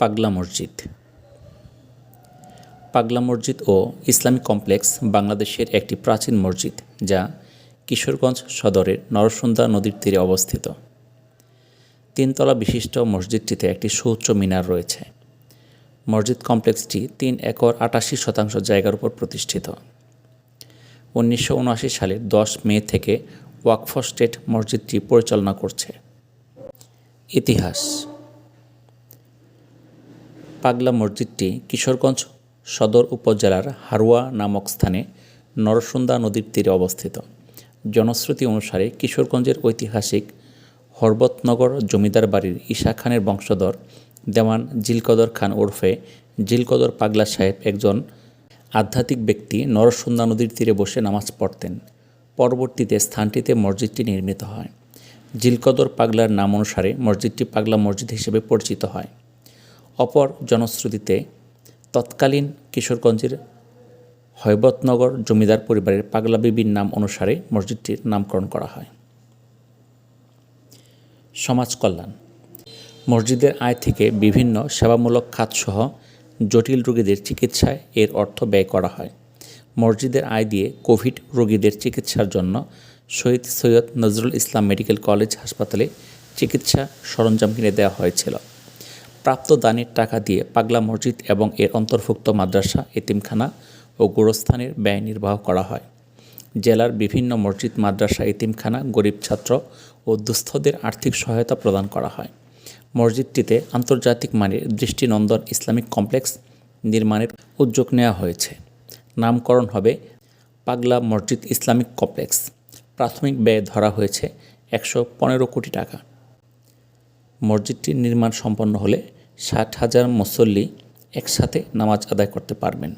পাগলা মসজিদ। পাগলা মসজিদ ও ইসলামিক কমপ্লেক্স বাংলাদেশের একটি প্রাচীন মসজিদ যা কিশোরগঞ্জ সদরের নরসুন্দা নদীর তীরে অবস্থিত। 3 তলা বিশিষ্ট মসজিদটিতে একটি সুউচ্চ মিনার রয়েছে। মসজিদ কমপ্লেক্সটি 3 একর 88% জায়গার উপর প্রতিষ্ঠিত। 1979 সালের 10 মে থেকে ওয়াকফ স্টেট মসজিদটি পরিচালনা করছে। ইতিহাস। পাগলা মসজিদটি কিশোরগঞ্জ সদর উপজেলার হারুয়া নামক স্থানে নরসুন্দা নদীর তীরে অবস্থিত। জনশ্রুতি অনুসারে কিশোরগঞ্জের ঐতিহাসিক হরবতনগর জমিদার বাড়ির ঈশা খানের বংশধর দেওয়ান জিলকদর খান ওরফে জিলকদর পাগলা সাহেব একজন আধ্যাত্মিক ব্যক্তি নরসুন্দা নদীর তীরে বসে নামাজ পড়তেন। পরবর্তীতে স্থানটিতে মসজিদটি নির্মিত হয়। জিলকদর পাগলার নাম অনুসারে মসজিদটি পাগলা মসজিদ হিসেবে পরিচিত হয়। অপর জনশ্রুতিতে তৎকালীন কিশোরগঞ্জের হরবতনগর জমিদার পরিবারের পাগলা বিবির নাম অনুসারে মসজিদটির নামকরণ করা হয়। সমাজ কল্যাণ। মসজিদের আয় থেকে বিভিন্ন সেবামূলক খাতসহ জটিল রোগীদের চিকিৎসায় এর অর্থ ব্যয় করা হয়। মসজিদের আয় দিয়ে কোভিড রোগীদের চিকিৎসার জন্য শহীদ সৈয়দ নজরুল ইসলাম মেডিকেল কলেজ হাসপাতালে চিকিৎসা সরঞ্জাম কিনে দেওয়া হয়েছিল। প্রাপ্ত দানের টাকা দিয়ে পাগলা মসজিদ এবং এর অন্তর্ভুক্ত মাদ্রাসা, এতিমখানা ও গোরস্থানের ব্যয় নির্বাহ করা হয়। জেলার বিভিন্ন মসজিদ, মাদ্রাসা, এতিমখানা, গরিব ছাত্র ও দুস্থদের আর্থিক সহায়তা প্রদান করা হয়। মসজিদটিতে আন্তর্জাতিক মানের দৃষ্টিনন্দন ইসলামিক কমপ্লেক্স নির্মাণের উদ্যোগ নেওয়া হয়েছে। নামকরণ হবে পাগলা মসজিদ ইসলামিক কমপ্লেক্স। প্রাথমিক ব্যয় ধরা হয়েছে 115 কোটি টাকা। মসজিদটির নির্মাণ সম্পন্ন হলে 60,000 মুসল্লি একসাথে নামাজ আদায় করতে পারবেন।